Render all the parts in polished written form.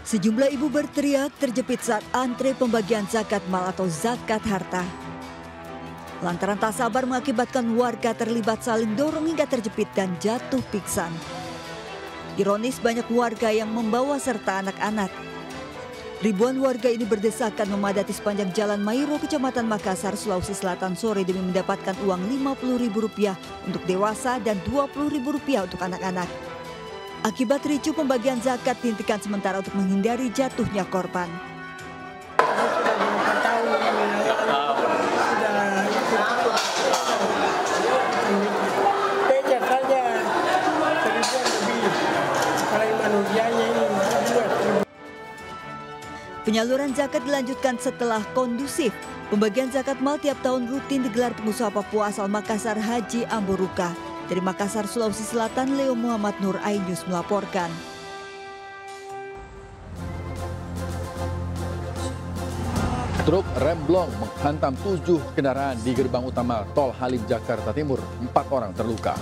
Sejumlah ibu berteriak terjepit saat antre pembagian zakat mal atau zakat harta. Lantaran tak sabar mengakibatkan warga terlibat saling dorong hingga terjepit dan jatuh pingsan. Ironis, banyak warga yang membawa serta anak-anak. Ribuan warga ini berdesakan memadati sepanjang Jalan Mairo, Kecamatan Makassar, Sulawesi Selatan sore demi mendapatkan uang Rp50.000 untuk dewasa dan Rp20.000 untuk anak-anak. Akibat ricuh, pembagian zakat dihentikan sementara untuk menghindari jatuhnya korban. Penyaluran zakat dilanjutkan setelah kondusif. Pembagian zakat mal tiap tahun rutin digelar pengusaha Papua asal Makassar, Haji Amboruka. Dari Makassar, Sulawesi Selatan, Leo Muhammad Nur, iNews melaporkan. Truk remblong menghantam 7 kendaraan di gerbang utama Tol Halim, Jakarta Timur. 4 orang terluka.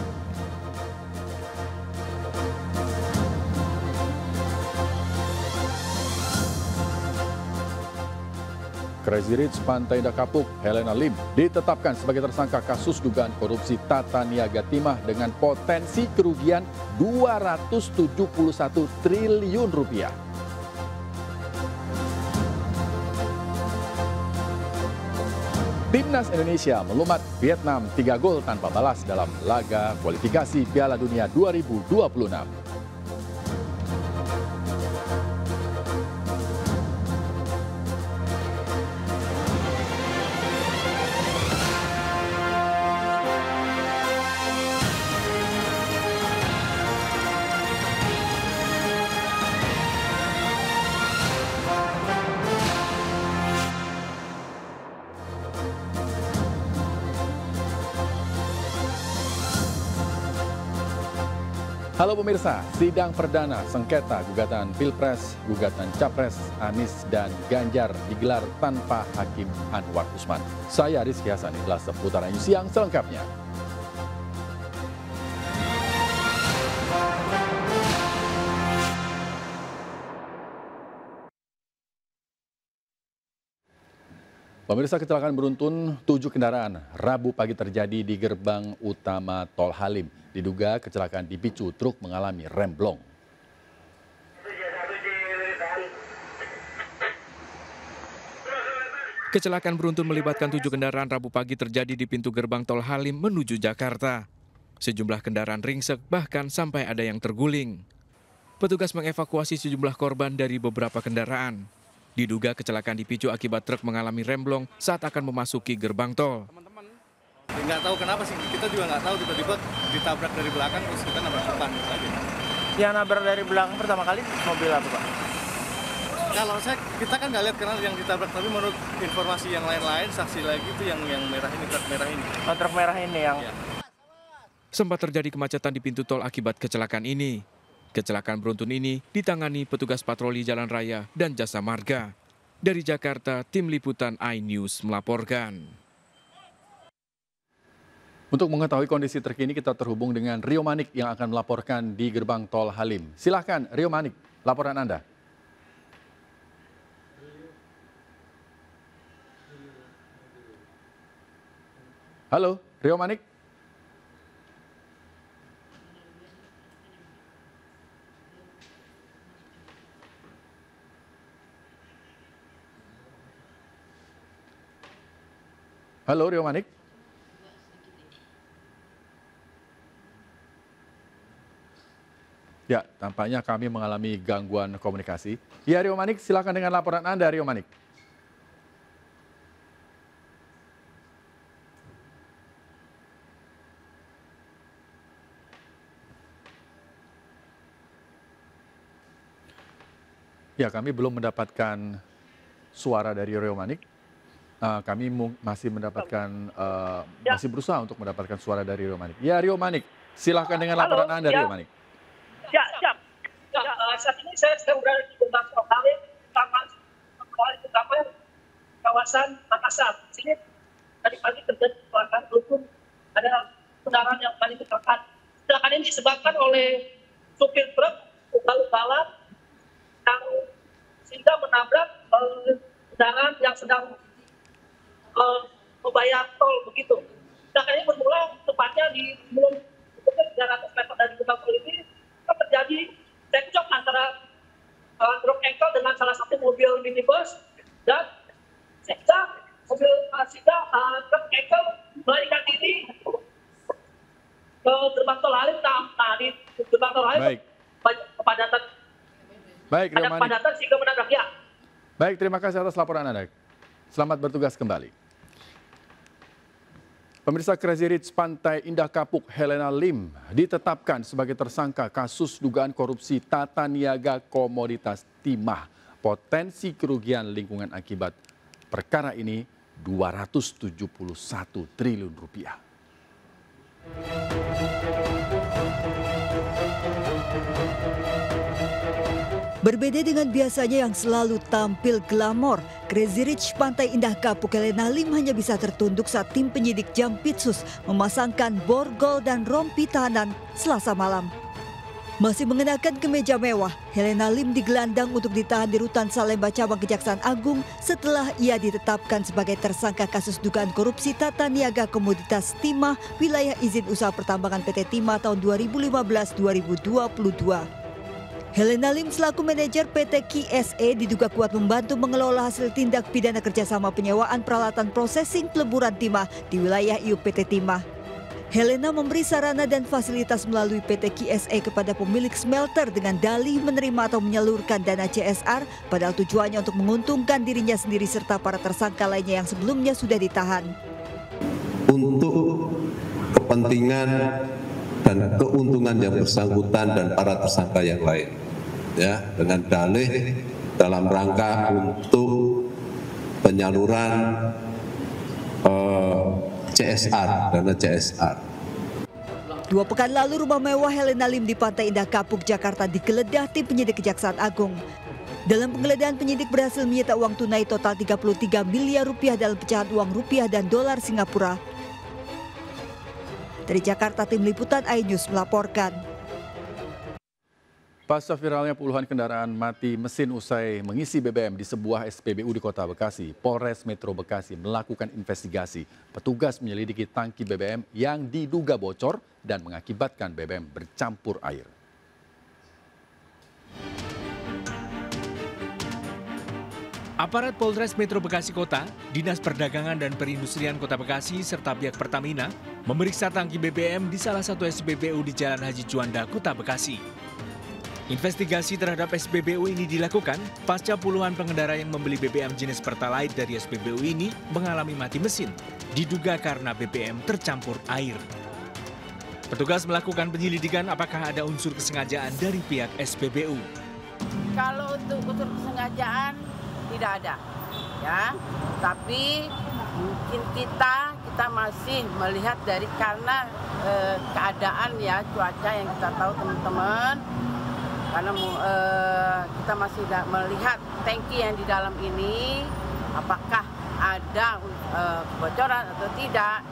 Crazy Rich Pantai Indah Kapuk, Helena Lim, ditetapkan sebagai tersangka kasus dugaan korupsi tata niaga timah dengan potensi kerugian Rp271 triliun. Timnas Indonesia melumat Vietnam 3 gol tanpa balas dalam laga kualifikasi Piala Dunia 2026. Halo pemirsa, sidang perdana sengketa gugatan Pilpres, gugatan Capres, Anies dan Ganjar digelar tanpa Hakim Anwar Usman. Saya Rizky Hasan, inilah seputaran siang selengkapnya. Pemirsa, kecelakaan beruntun 7 kendaraan Rabu pagi terjadi di gerbang utama Tol Halim. Diduga kecelakaan dipicu truk mengalami remblong. Kecelakaan beruntun melibatkan 7 kendaraan Rabu pagi terjadi di pintu gerbang Tol Halim menuju Jakarta. Sejumlah kendaraan ringsek, bahkan sampai ada yang terguling. Petugas mengevakuasi sejumlah korban dari beberapa kendaraan. Diduga kecelakaan dipicu akibat truk mengalami remblong saat akan memasuki gerbang tol. Nggak tahu kenapa sih, kita juga nggak tahu, tiba-tiba ditabrak dari belakang terus kita nabrak depan aja. Yang nabrak dari belakang pertama kali mobil apa, Pak? Kalau kita kan nggak lihat karena yang ditabrak, tapi menurut informasi yang lain-lain, saksi lagi itu yang merah ini, truk merah ini. Oh, truk merah ini yang... Ya. Sempat terjadi kemacetan di pintu tol akibat kecelakaan ini. Kecelakaan beruntun ini ditangani petugas patroli jalan raya dan jasa marga. Dari Jakarta, Tim Liputan iNews melaporkan. Untuk mengetahui kondisi terkini, kita terhubung dengan Rio Manik yang akan melaporkan di gerbang Tol Halim. Silakan Rio Manik, laporan Anda. Halo, Rio Manik. Halo, Rio Manik. Ya, tampaknya kami mengalami gangguan komunikasi. Ya, Rio Manik, silakan dengan laporan Anda, Rio Manik. Ya, kami belum mendapatkan suara dari Rio Manik. Kami masih mendapatkan, masih berusaha untuk mendapatkan suara dari Rio Manik. Ya, Rio Manik, silakan dengan laporan Anda, Rio Manik. Ya, siap. Saat ini saya sedang berada di gerbang Tol Halim, utama kawasan Makassar. Di sini tadi pagi terjadi kecelakaan beruntun, ada kendaraan yang paling kecelakaan. Kecelakaan ini disebabkan oleh supir truk ugal-ugalan yang menabrak kendaraan yang sedang membayar tol begitu. Nah, ini bermula tepatnya di sebelum 300 meter dari gerbang tol ini terjadi cekcok antara truk engkel dengan salah satu mobil minibus, dan sehingga mobil truk engkel melarikan diri ke gerbang tol Halim. Nah, di gerbang tol Halim kepadatan. Baik, ada kepadatan sehingga menabrak ya. Baik, terima kasih atas laporan Anda. Selamat bertugas kembali. Pemirsa, Crazy Rich Pantai Indah Kapuk Helena Lim ditetapkan sebagai tersangka kasus dugaan korupsi tata niaga komoditas timah. Potensi kerugian lingkungan akibat perkara ini 271 triliun rupiah. Berbeda dengan biasanya yang selalu tampil glamor, Crazy Rich Pantai Indah Kapuk Helena Lim hanya bisa tertunduk saat tim penyidik Jampitsus memasangkan borgol dan rompi tahanan Selasa malam. Masih mengenakan kemeja mewah, Helena Lim digelandang untuk ditahan di Rutan Salemba Cabang Kejaksaan Agung setelah ia ditetapkan sebagai tersangka kasus dugaan korupsi tata niaga komoditas timah wilayah izin usaha pertambangan PT Timah tahun 2015-2022. Helena Lim selaku manajer PT KSE diduga kuat membantu mengelola hasil tindak pidana kerjasama penyewaan peralatan prosesing peleburan timah di wilayah IUP PT Timah. Helena memberi sarana dan fasilitas melalui PT KSE kepada pemilik smelter dengan dalih menerima atau menyalurkan dana CSR, padahal tujuannya untuk menguntungkan dirinya sendiri serta para tersangka lainnya yang sebelumnya sudah ditahan. Untuk kepentingan dan keuntungan yang bersangkutan dan para tersangka yang lain, ya, dengan dalih dalam rangka untuk penyaluran CSR, dana CSR. 2 pekan lalu rumah mewah Helena Lim di Pantai Indah Kapuk, Jakarta digeledah tim penyidik Kejaksaan Agung. Dalam penggeledahan, penyidik berhasil menyita uang tunai total 33 miliar rupiah dalam pecahan uang rupiah dan dolar Singapura. Dari Jakarta, tim liputan iNews melaporkan. Pasca viralnya puluhan kendaraan mati mesin usai mengisi BBM di sebuah SPBU di Kota Bekasi, Polres Metro Bekasi melakukan investigasi. Petugas menyelidiki tangki BBM yang diduga bocor dan mengakibatkan BBM bercampur air. Aparat Polres Metro Bekasi Kota, Dinas Perdagangan dan Perindustrian Kota Bekasi, serta pihak Pertamina memeriksa tangki BBM di salah satu SPBU di Jalan Haji Juanda, Kota Bekasi. Investigasi terhadap SPBU ini dilakukan pasca puluhan pengendara yang membeli BBM jenis Pertalite dari SPBU ini mengalami mati mesin, diduga karena BBM tercampur air. Petugas melakukan penyelidikan apakah ada unsur kesengajaan dari pihak SPBU. Kalau untuk unsur kesengajaan tidak ada, ya. Tapi mungkin kita masih melihat dari karena keadaan ya cuaca yang kita tahu teman-teman, karena kita masih melihat tangki yang di dalam ini apakah ada kebocoran atau tidak.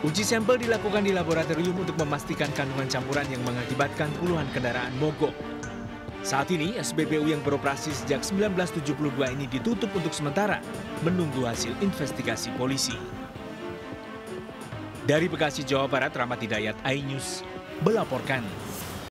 Uji sampel dilakukan di laboratorium untuk memastikan kandungan campuran yang mengakibatkan puluhan kendaraan mogok. Saat ini, SPBU yang beroperasi sejak 1972 ini ditutup untuk sementara, menunggu hasil investigasi polisi. Dari Bekasi, Jawa Barat, Rahmat Hidayat, iNews melaporkan.